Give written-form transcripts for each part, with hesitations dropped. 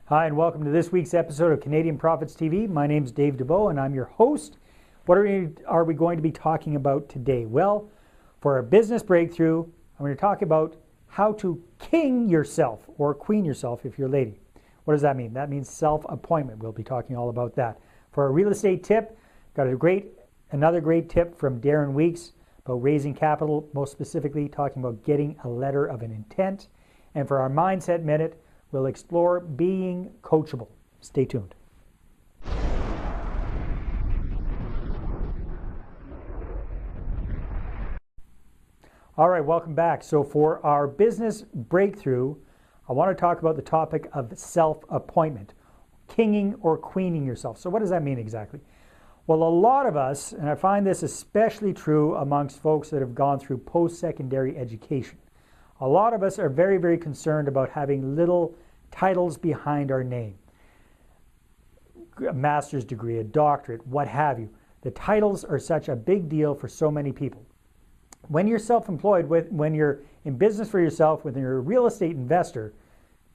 Hi, and welcome to this week's episode of Canadian Profits TV. My name's Dave Dubeau, and I'm your host. What are we going to be talking about today? Well, for our business breakthrough, I'm going to talk about how to king yourself, or queen yourself if you're a lady. What does that mean? That means self-appointment. We'll be talking all about that. For our real estate tip, got another great tip from Darren Weeks about raising capital, most specifically talking about getting a letter of an intent. And for our mindset minute, we'll explore being coachable. Stay tuned. All right, welcome back. So for our business breakthrough, I want to talk about the topic of self-appointment, kinging or queening yourself. So what does that mean exactly? Well, a lot of us, and I find this especially true amongst folks that have gone through post-secondary education, a lot of us are very, very concerned about having little titles behind our name. A master's degree, a doctorate, what have you. The titles are such a big deal for so many people. When you're self-employed, when you're in business for yourself, when you're a real estate investor,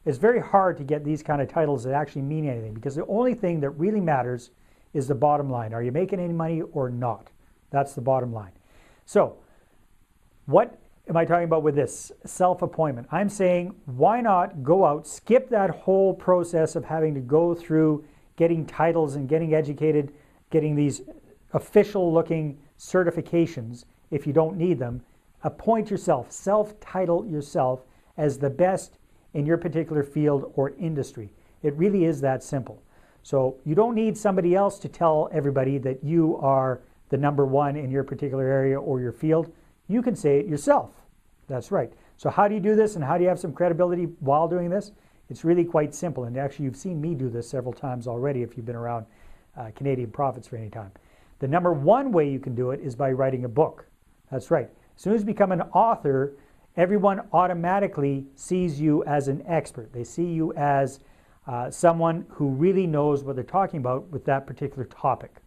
it's very hard to get these kind of titles that actually mean anything, because the only thing that really matters is the bottom line. Are you making any money or not? That's the bottom line. So what am I talking about with this self-appointment? I'm saying, why not go out, skip that whole process of having to go through getting titles and getting educated, getting these official-looking certifications if you don't need them. Appoint yourself, self-title yourself as the best in your particular field or industry. It really is that simple. So you don't need somebody else to tell everybody that you are the number one in your particular area or your field. You can say it yourself. That's right. So how do you do this, and how do you have some credibility while doing this? It's really quite simple. And actually, you've seen me do this several times already if you've been around Canadian Profits for any time. The number one way you can do it is by writing a book. That's right. As soon as you become an author, everyone automatically sees you as an expert. They see you as someone who really knows what they're talking about with that particular topic.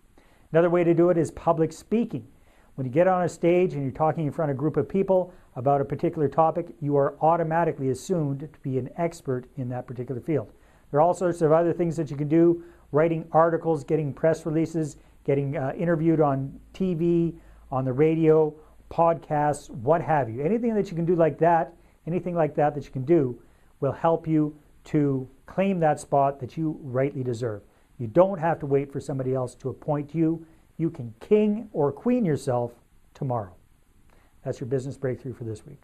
Another way to do it is public speaking. When you get on a stage and you're talking in front of a group of people about a particular topic, you are automatically assumed to be an expert in that particular field. There are all sorts of other things that you can do: writing articles, getting press releases, getting interviewed on TV, on the radio, podcasts, what have you. Anything that you can do like that, anything like that that you can do will help you to claim that spot that you rightly deserve. You don't have to wait for somebody else to appoint you. You can king or queen yourself tomorrow. That's your business breakthrough for this week.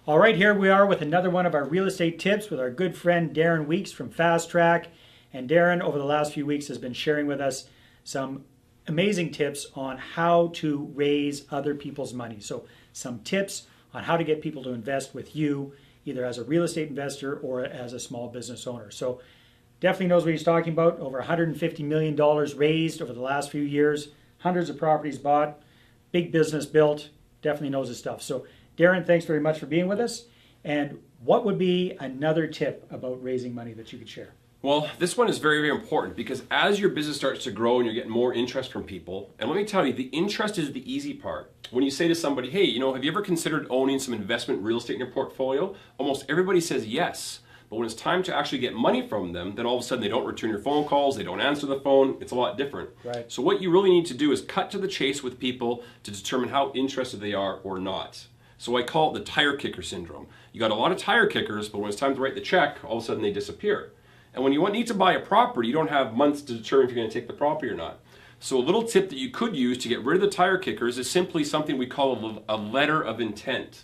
All right, here we are with another one of our real estate tips with our good friend Darren Weeks from Fast Track. And Darren, over the last few weeks, has been sharing with us some amazing tips on how to raise other people's money. So some tips on how to get people to invest with you, either as a real estate investor or as a small business owner. So definitely knows what he's talking about. Over $150 million raised over the last few years, hundreds of properties bought, big business built, definitely knows his stuff. So Darren, thanks very much for being with us. And what would be another tip about raising money that you could share? Well, this one is very, very important, because as your business starts to grow and you're getting more interest from people, and let me tell you, the interest is the easy part. When you say to somebody, hey, have you ever considered owning some investment real estate in your portfolio? Almost everybody says yes. But when it's time to actually get money from them, then all of a sudden they don't return your phone calls, they don't answer the phone. It's a lot different. Right. So what you really need to do is cut to the chase with people to determine how interested they are or not. So I call it the tire kicker syndrome. You got a lot of tire kickers, but when it's time to write the check, all of a sudden they disappear. And when you need to buy a property, you don't have months to determine if you're going to take the property or not. So a little tip that you could use to get rid of the tire kickers is simply something we call a letter of intent.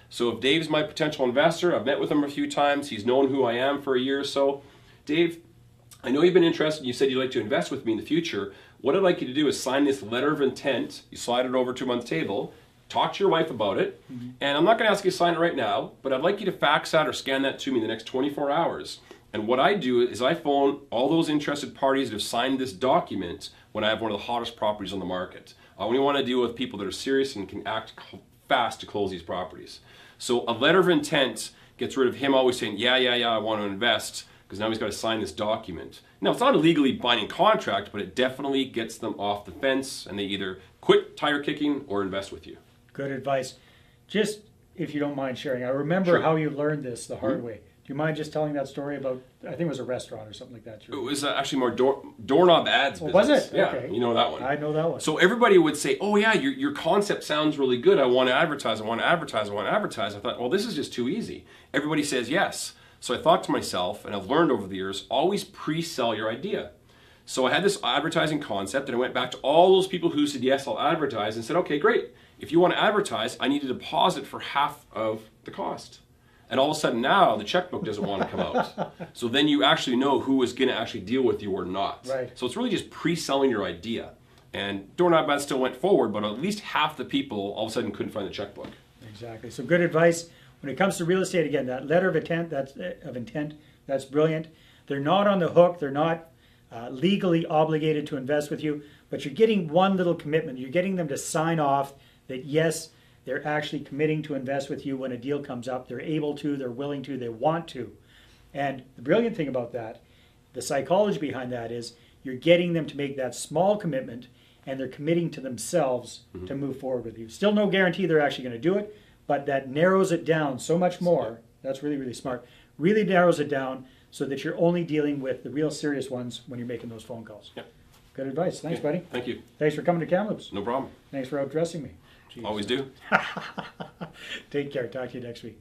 So if Dave's my potential investor, I've met with him a few times, he's known who I am for a year or so. Dave, I know you've been interested, you said you'd like to invest with me in the future. What I'd like you to do is sign this letter of intent. You slide it over to him on the table, talk to your wife about it, and I'm not going to ask you to sign it right now, but I'd like you to fax that or scan that to me in the next 24 hours. And what I do is I phone all those interested parties that have signed this document when I have one of the hottest properties on the market. I only want to deal with people that are serious and can act fast to close these properties. So a letter of intent gets rid of him always saying, yeah, I want to invest, because now he's got to sign this document. Now, it's not a legally binding contract, but it definitely gets them off the fence, and they either quit tire kicking or invest with you. Good advice. Just if you don't mind sharing. I remember Sure. how you learned this the hard way. Do you mind just telling that story about, I think it was a restaurant or something like that? It was actually more doorknob ads business. Was it? Yeah, Okay. you know that one. I know that one. So everybody would say, oh yeah, your concept sounds really good. I want to advertise, I want to advertise, I want to advertise. I thought, well, this is just too easy. Everybody says yes. So I thought to myself, and I've learned over the years, always pre-sell your idea. So I had this advertising concept, and I went back to all those people who said, yes, I'll advertise, and said, okay, great. If you want to advertise, I need a deposit for half of the cost. And all of a sudden now, the checkbook doesn't want to come out. So then you actually know who is going to actually deal with you or not. Right. So it's really just pre-selling your idea. And doorknob ads still went forward, but at least half the people all of a sudden couldn't find the checkbook. Exactly. So good advice. When it comes to real estate, again, that letter of intent, that's brilliant. They're not on the hook. They're not legally obligated to invest with you, but you're getting one little commitment. You're getting them to sign off that, yes, they're actually committing to invest with you when a deal comes up. They're able to, they're willing to, they want to. And the brilliant thing about that, the psychology behind that is you're getting them to make that small commitment, and they're committing to themselves to move forward with you. Still no guarantee they're actually going to do it, but that narrows it down so much more. That's really, really smart. Really narrows it down so that you're only dealing with the real serious ones when you're making those phone calls. Yep. Good advice. Thanks, buddy. Thank you. Thanks for coming to Kamloops. No problem. Thanks for outdressing me. Jeez. Always do. Take care. Talk to you next week.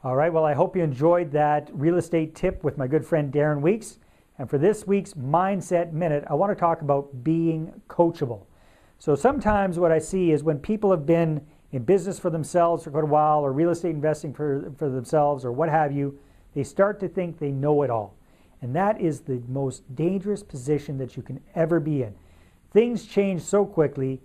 All right. Well, I hope you enjoyed that real estate tip with my good friend Darren Weeks. And for this week's Mindset Minute, I want to talk about being coachable. So sometimes what I see is when people have been in business for themselves for quite a while, or real estate investing for themselves, or what have you, they start to think they know it all. And that is the most dangerous position that you can ever be in. Things change so quickly.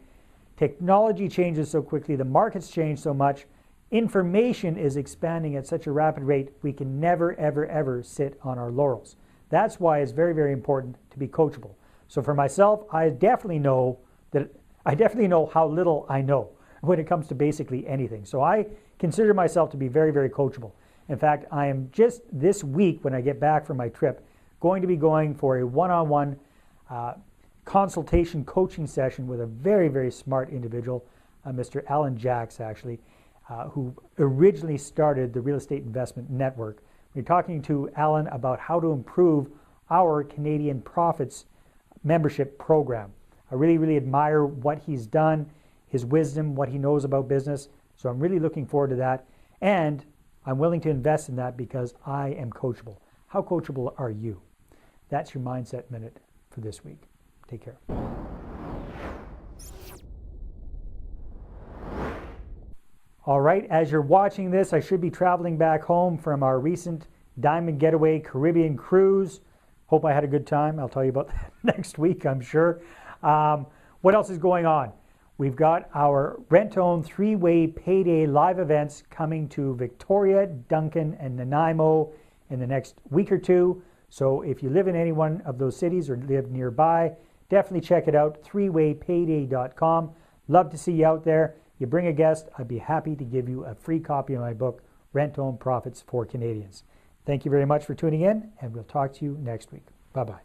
Technology changes so quickly. The markets change so much. Information is expanding at such a rapid rate, we can never, ever, ever sit on our laurels. That's why it's very, very important to be coachable. So for myself, I definitely know how little I know when it comes to basically anything. So I consider myself to be very, very coachable. In fact, I am just this week, when I get back from my trip, going to be going for a one-on-one consultation coaching session with a very, very smart individual, Mr. Alan Jacks, actually, who originally started the Real Estate Investment Network. We're talking to Alan about how to improve our Canadian Profits membership program. I really, really admire what he's done, his wisdom, what he knows about business. So I'm really looking forward to that. And I'm willing to invest in that because I am coachable. How coachable are you? That's your Mindset Minute for this week. Take care. All right, as you're watching this, I should be traveling back home from our recent Diamond Getaway Caribbean cruise. Hope I had a good time. I'll tell you about that next week, I'm sure. What else is going on? We've got our rent-own three-way payday live events coming to Victoria, Duncan, and Nanaimo in the next week or two. So if you live in any one of those cities or live nearby, definitely check it out, threewaypayday.com. Love to see you out there. You bring a guest, I'd be happy to give you a free copy of my book, Rent-Own Profits for Canadians. Thank you very much for tuning in, and we'll talk to you next week. Bye-bye.